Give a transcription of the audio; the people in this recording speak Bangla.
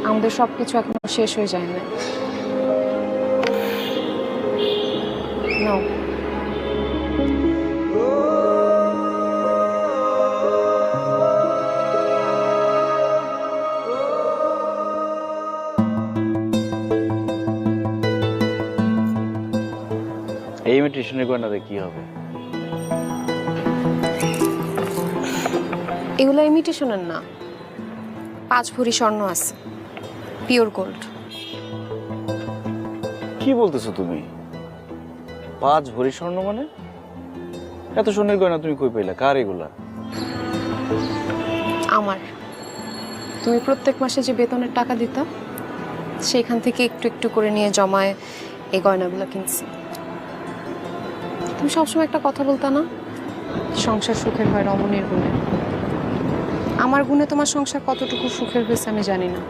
আমাদের সবকিছু এখনো শেষ হয়ে যায় না। নাও। এই ইমিটেশনের গয়নাতে কি হবে? এগুলো ইমিটেশনের না, 5 ভরি স্বর্ণ আছে, পিওর গোল্ড। কি বলতেছো তুমি? 5 ভরি স্বর্ণ মানে? এত স্বর্ণের গয়না তুমি কই পাইলা? কার এগুলা? আমার। তুমি প্রত্যেক মাসে যে বেতনের টাকা দিতা, সেখান থেকে একটু একটু করে নিয়ে জমায় এই গয়নাগুলো কিনছি। তুমি সবসময় একটা কথা বলতা না, সংসার সুখের হয় রমণীর গুণে। আমার গুণে তোমার সংসার কতটুকু সুখের হয়েছে আমি জানি না।